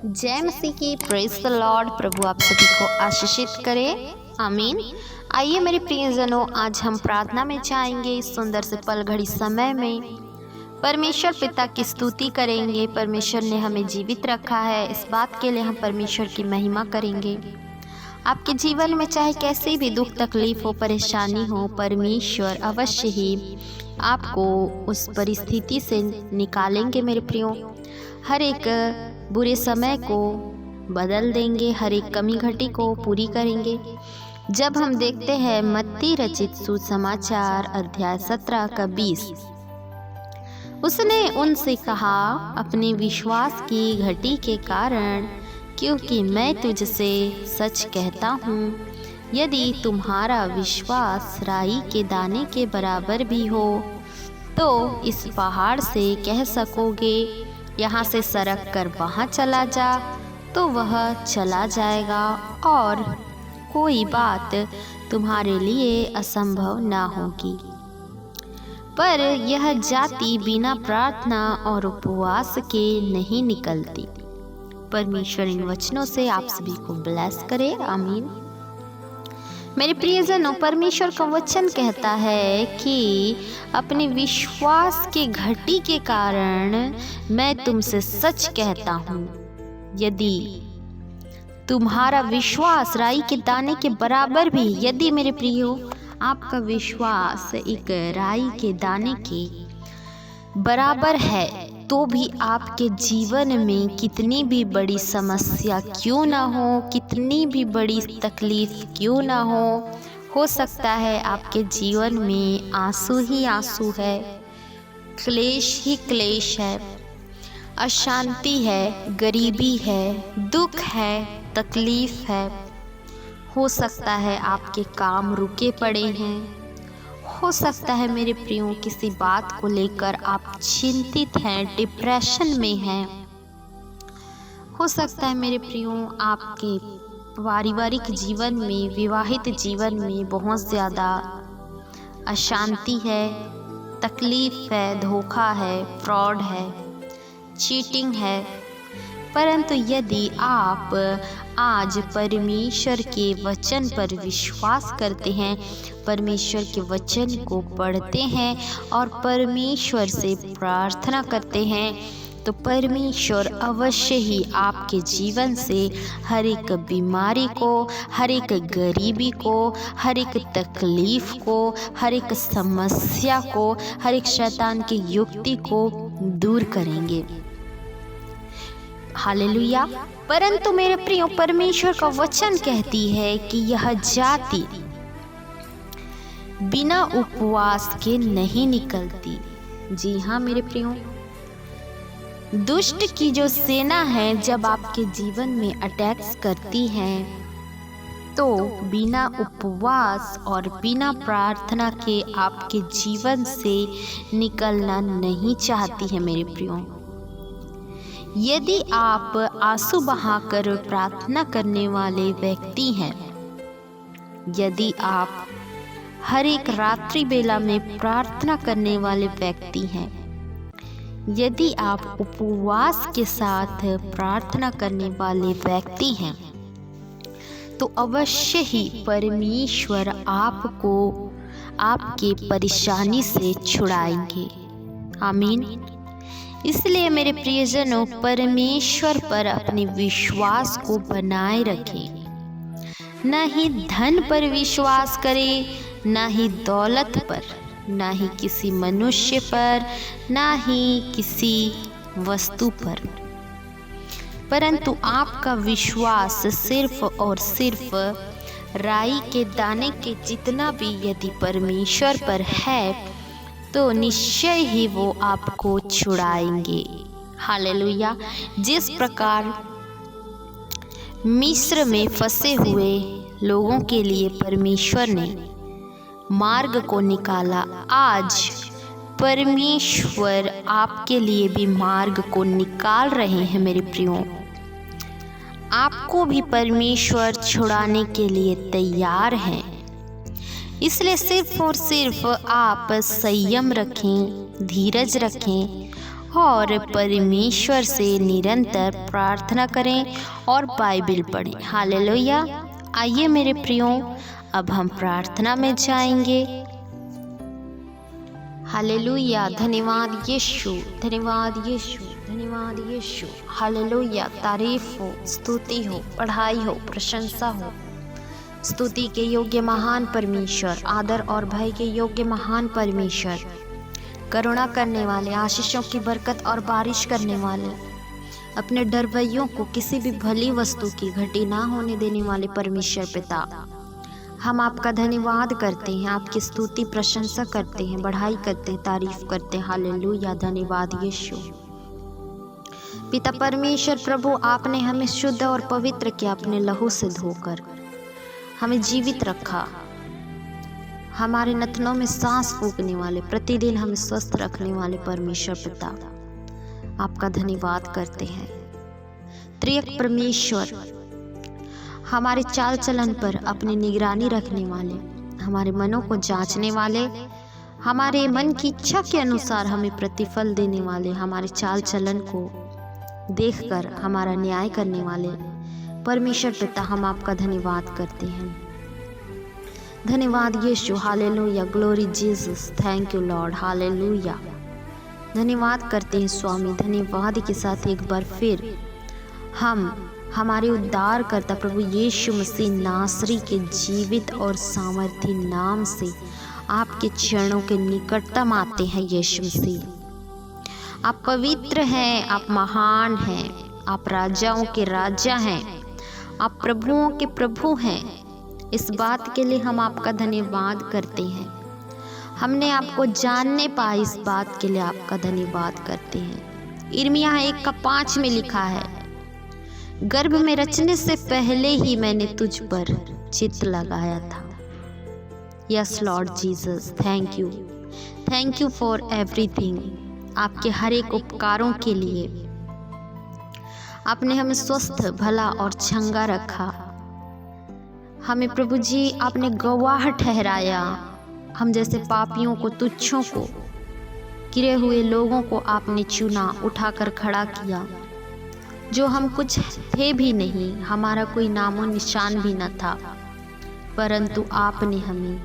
जय मसीह की। Praise the Lord. प्रभु आप सभी को आशीषित करे, आमीन। आइए मेरे प्रियजनों, आज हम प्रार्थना में जाएंगे। इस सुंदर से पल घड़ी समय में परमेश्वर पिता की स्तुति करेंगे। परमेश्वर ने हमें जीवित रखा है, इस बात के लिए हम परमेश्वर की महिमा करेंगे। आपके जीवन में चाहे कैसे भी दुख तकलीफ हो, परेशानी हो, परमेश्वर अवश्य ही आपको उस परिस्थिति से निकालेंगे। मेरे प्रियो, हर एक बुरे समय को बदल देंगे, हर एक कमी घटी को पूरी करेंगे। जब हम देखते हैं मत्ती रचित सुसमाचार अध्याय 17 का 20, उसने उनसे कहा, अपने विश्वास की घटी के कारण, क्योंकि मैं तुझसे सच कहता हूँ, यदि तुम्हारा विश्वास राई के दाने के बराबर भी हो तो इस पहाड़ से कह सकोगे, यहाँ से सरक कर वहाँ चला जा, तो वह चला जाएगा, और कोई बात तुम्हारे लिए असंभव ना होगी। पर यह जाति बिना प्रार्थना और उपवास के नहीं निकलती। परमेश्वर इन वचनों से आप सभी को ब्लेस करे, आमीन। मेरे प्रियजनों, परमेश्वर का वचन कहता है कि अपने विश्वास के घटी के कारण मैं तुमसे सच कहता हूँ, यदि तुम्हारा विश्वास राई के दाने के बराबर भी, यदि मेरे प्रियो आपका विश्वास एक राई के दाने के बराबर है, तो भी आपके जीवन में कितनी भी बड़ी समस्या क्यों ना हो, कितनी भी बड़ी तकलीफ क्यों ना हो सकता है आपके जीवन में आंसू ही आंसू है, क्लेश ही क्लेश है, अशांति है, गरीबी है, दुख है, तकलीफ है। हो सकता है आपके काम रुके पड़े हैं, हो सकता है मेरे प्रियो किसी बात को लेकर आप चिंतित हैं, डिप्रेशन में हैं। हो सकता है मेरे प्रियो आपके पारिवारिक जीवन में, विवाहित जीवन में बहुत ज़्यादा अशांति है, तकलीफ है, धोखा है, फ्रॉड है, चीटिंग है। परंतु यदि आप आज परमेश्वर के वचन पर विश्वास करते हैं, परमेश्वर के वचन को पढ़ते हैं और परमेश्वर से प्रार्थना करते हैं, तो परमेश्वर अवश्य ही आपके जीवन से हर एक बीमारी को, हर एक गरीबी को, हर एक तकलीफ को, हर एक समस्या को, हर एक शैतान की युक्ति को दूर करेंगे। हालेलुया। परंतु मेरे प्रियो, परमेश्वर का वचन कहती है कि यह जाति बिना उपवास के नहीं निकलती। जी हाँ मेरे प्रियो, दुष्ट की जो सेना है जब आपके जीवन में अटैक्स करती है, तो बिना उपवास और बिना प्रार्थना के आपके जीवन से निकलना नहीं चाहती है मेरे प्रियो। यदि आप आंसू बहाकर प्रार्थना करने वाले व्यक्ति हैं, यदि आप हर एक रात्रि बेला में प्रार्थना करने वाले व्यक्ति हैं, यदि आप उपवास के साथ प्रार्थना करने वाले व्यक्ति हैं, तो अवश्य ही परमेश्वर आपको आपके परेशानी से छुड़ाएंगे, आमीन। इसलिए मेरे प्रियजनों, परमेश्वर पर अपने विश्वास को बनाए रखें। न ही धन पर विश्वास करें, न ही दौलत पर, न ही किसी मनुष्य पर, न ही किसी वस्तु पर, परंतु आपका विश्वास सिर्फ और सिर्फ राई के दाने के जितना भी यदि परमेश्वर पर है, तो निश्चय ही वो आपको छुड़ाएंगे। हालेलुया। जिस प्रकार मिस्र में फंसे हुए लोगों के लिए परमेश्वर ने मार्ग को निकाला, आज परमेश्वर आपके लिए भी मार्ग को निकाल रहे हैं मेरे प्रियो। आपको भी परमेश्वर छुड़ाने के लिए तैयार हैं। इसलिए सिर्फ और सिर्फ आप संयम रखें, धीरज रखें और परमेश्वर से निरंतर प्रार्थना करें और बाइबल पढ़ें। हालेलुया। आइए मेरे प्रियो, अब हम प्रार्थना में जाएंगे। हालेलुया। धन्यवाद यीशु, धन्यवाद यीशु, धन्यवाद यीशु। हालेलुया। तारीफ हो, स्तुति हो, पढ़ाई हो, प्रशंसा हो। स्तुति के योग्य महान परमेश्वर, आदर और भय के योग्य महान परमेश्वर, करुणा करने वाले, आशीषों की बरकत और बारिश करने वाले, अपने डरवैयों को किसी भी भली वस्तु की घटी ना होने देने वाले परमेश्वर पिता, हम आपका धन्यवाद करते हैं, आपकी स्तुति प्रशंसा करते हैं, बढ़ाई करते हैं, तारीफ करते हैं। हालेलुया। धन्यवाद यीशु। पिता परमेश्वर प्रभु, आपने हमें शुद्ध और पवित्र किया, अपने लहू से धोकर हमें जीवित रखा, हमारे नथनों में सांस फूंकने वाले, प्रतिदिन हमें स्वस्थ रखने वाले परमेश्वर पिता, आपका धन्यवाद करते हैं। त्रिएक परमेश्वर, हमारे चाल चलन पर अपनी निगरानी रखने वाले, हमारे मनों को जांचने वाले, हमारे मन की इच्छा के अनुसार हमें प्रतिफल देने वाले, हमारे चाल चलन को देखकर हमारा न्याय करने वाले परमेश्वर पिता, हम आपका धन्यवाद करते हैं। धन्यवाद Yeshu. Hallelujah. Glory Jesus. Thank you Lord. Hallelujah. धन्यवाद करते हैं स्वामी। धन्यवाद के साथ एक बार फिर हम हमारे उद्धार करता प्रभु यीशु मसीह नासरी के जीवित और सामर्थी नाम से आपके चरणों के निकटतम आते हैं। यीशु मसीह, आप पवित्र हैं, आप महान हैं, आप राजाओं के राजा हैं, आप प्रभुओं के प्रभु हैं। इस बात के लिए हम आपका धन्यवाद करते हैं। हमने आपको जानने पाए, इस बात के लिए आपका धन्यवाद करते हैं। यिर्मयाह 1:5 में लिखा है, गर्भ में रचने से पहले ही मैंने तुझ पर चित्त लगाया था। Yes Lord Jesus, thank you for everything. आपके हर एक उपकारों के लिए आपने हमें स्वस्थ, भला और चंगा रखा। हमें प्रभु जी आपने गवाह ठहराया। हम जैसे पापियों को, तुच्छों को, गिरे हुए लोगों को आपने चुना, उठाकर खड़ा किया, जो हम कुछ थे भी नहीं, हमारा कोई नामो निशान भी न था, परंतु आपने हमें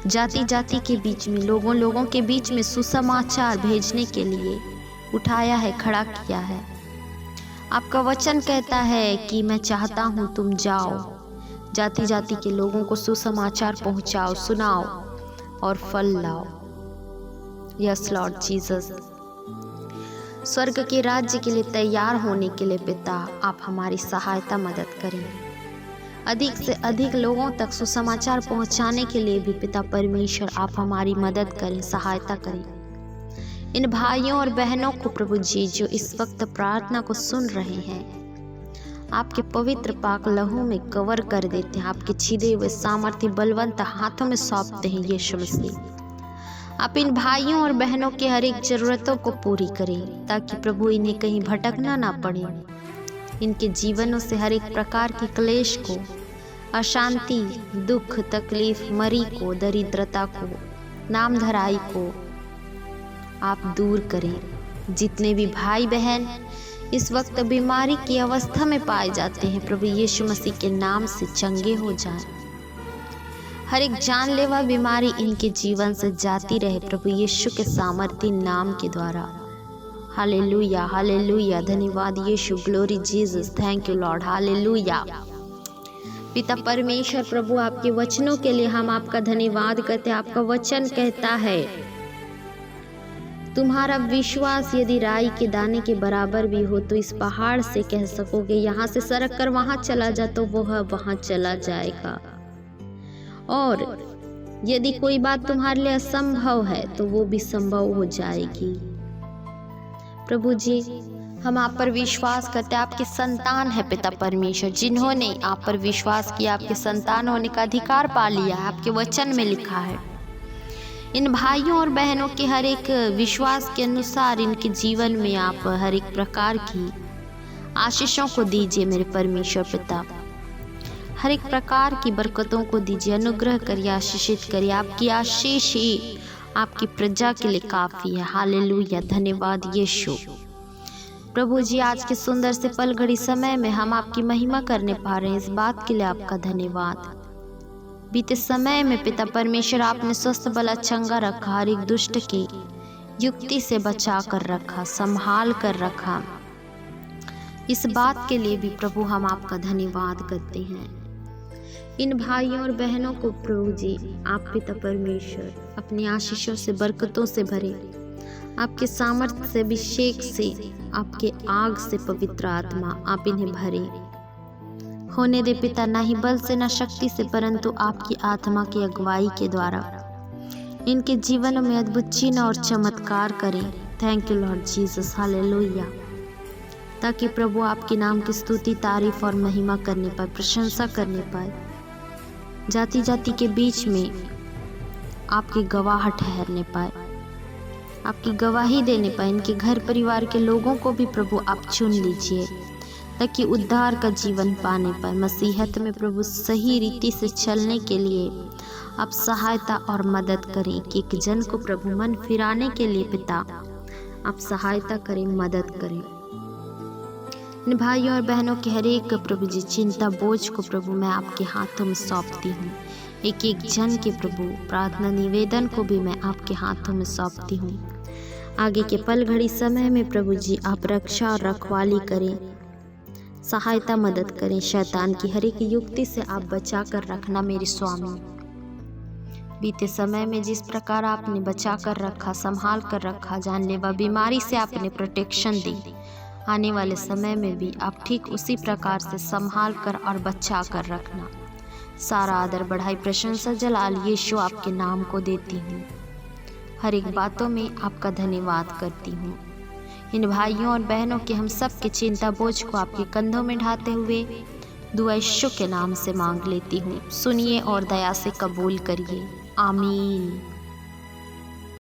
जाति जाति के बीच में, लोगों के बीच में सुसमाचार भेजने के लिए उठाया है, खड़ा किया है। आपका वचन कहता है कि मैं चाहता हूँ तुम जाओ, जाति जाति के लोगों को सुसमाचार पहुँचाओ, सुनाओ और फल लाओ। यस लॉर्ड जीसस, स्वर्ग के राज्य के लिए तैयार होने के लिए पिता आप हमारी सहायता मदद करें। अधिक से अधिक लोगों तक सुसमाचार पहुंचाने के लिए भी पिता परमेश्वर आप हमारी मदद करें, सहायता करें। इन भाइयों और बहनों को प्रभु जी जो इस वक्त प्रार्थना को सुन रहे हैं, आपके पवित्र पाक लहू में कवर कर देते हैं, आपके छिदे हुए सामर्थ्य बलवंत हाथों में सौंपते हैं। यीशु मसीह, आप इन भाइयों और बहनों की हर एक ज़रूरतों को पूरी करें, ताकि प्रभु इन्हें कहीं भटकना ना पड़े। इनके जीवनों से हर एक प्रकार की क्लेश को, अशांति, दुख, तकलीफ, मरी को, दरिद्रता को, नामधराई को आप दूर करें। जितने भी भाई बहन इस वक्त बीमारी की अवस्था में पाए जाते हैं, प्रभु यीशु मसीह के नाम से चंगे हो जाएं। हर एक जानलेवा बीमारी इनके जीवन से जाती रहे प्रभु यीशु के सामर्थ्य नाम के द्वारा। Hallelujah, hallelujah. धन्यवाद Yeshu. Glory Jesus. Thank you Lord. Hallelujah. पिता परमेश्वर प्रभु, आपके वचनों के लिए हम आपका धन्यवाद करते हैं। आपका वचन कहता है, तुम्हारा विश्वास यदि राई के दाने के बराबर भी हो तो इस पहाड़ से कह सकोगे यहाँ से सरक कर वहाँ चला जा, तो वह वहाँ चला जाएगा। और यदि कोई बात तुम्हारे लिए असंभव है तो वो भी संभव हो जाएगी। प्रभु जी, हम आप पर विश्वास करते हैं। आपके संतान है पिता परमेश्वर, जिन्होंने आप पर विश्वास किया, आपके संतान होने का अधिकार पा लिया है। आपके वचन में लिखा है, इन भाइयों और बहनों के हर एक विश्वास के अनुसार इनके जीवन में आप हर एक प्रकार की आशीषों को दीजिए मेरे परमेश्वर पिता। हर एक प्रकार की बरकतों को दीजिए, अनुग्रह करिए, आशीषित करिए। आपकी आशीष ही आपकी प्रजा के लिए काफ़ी है। हालेलुया, धन्यवाद यीशु। प्रभु जी, आज के सुंदर से पल घड़ी समय में हम आपकी महिमा करने पा रहे हैं, इस बात के लिए आपका धन्यवाद। बीते समय में पिता परमेश्वर आपने स्वस्थ बल चंगा रखा, हर एक दुष्ट के युक्ति से बचा कर रखा, संभाल कर रखा। इस बात के लिए भी प्रभु हम आपका धन्यवाद करते हैं। इन भाइयों और बहनों को प्रभु जी आप पिता परमेश्वर अपनी आशीषों से, बरकतों से भरे, आपके सामर्थ्य से, अभिषेक से, आपके आग से पवित्र आत्मा आप इन्हें भरे होने दे पिता, ना ही बल से ना शक्ति से, परंतु आपकी आत्मा की अगुवाई के द्वारा इनके जीवन में अद्भुत चिन्ह और चमत्कार करें। Thank you Lord Jesus, hallelujah. ताकि प्रभु आपके नाम की स्तुति, तारीफ और महिमा करने पाए, प्रशंसा करने पाए, जाति जाति के बीच में आपकी गवाह ठहरने पाए, आपकी गवाही देने पाए। इनके घर परिवार के लोगों को भी प्रभु आप चुन लीजिए, ताकि उद्धार का जीवन पाने पाए। मसीहत में प्रभु सही रीति से चलने के लिए आप सहायता और मदद करें, कि एक जन को प्रभु मन फिराने के लिए पिता आप सहायता करें, मदद करें। इन भाइयों और बहनों के हर एक प्रभु जी चिंता बोझ को प्रभु मैं आपके हाथों में सौंपती हूँ। एक एक जन के प्रभु प्रार्थना निवेदन को भी मैं आपके हाथों में सौंपती हूँ। आगे के पल घड़ी समय में प्रभु जी आप रक्षा और रखवाली करें, सहायता मदद करें। शैतान की हर एक युक्ति से आप बचा कर रखना मेरे स्वामी। बीते समय में जिस प्रकार आपने बचा कर रखा, संभाल कर रखा, जानलेवा बीमारी से आपने प्रोटेक्शन दी, आने वाले समय में भी आप ठीक उसी प्रकार से संभाल कर और बचा कर रखना। सारा आदर, बढ़ाई, प्रशंसा, जलाल यीशु आपके नाम को देती हूँ। हर एक बातों में आपका धन्यवाद करती हूँ। इन भाइयों और बहनों के हम सब के चिंता बोझ को आपके कंधों में ढाते हुए दुआ यीशु के नाम से मांग लेती हूँ। सुनिए और दया से कबूल करिए, आमीन।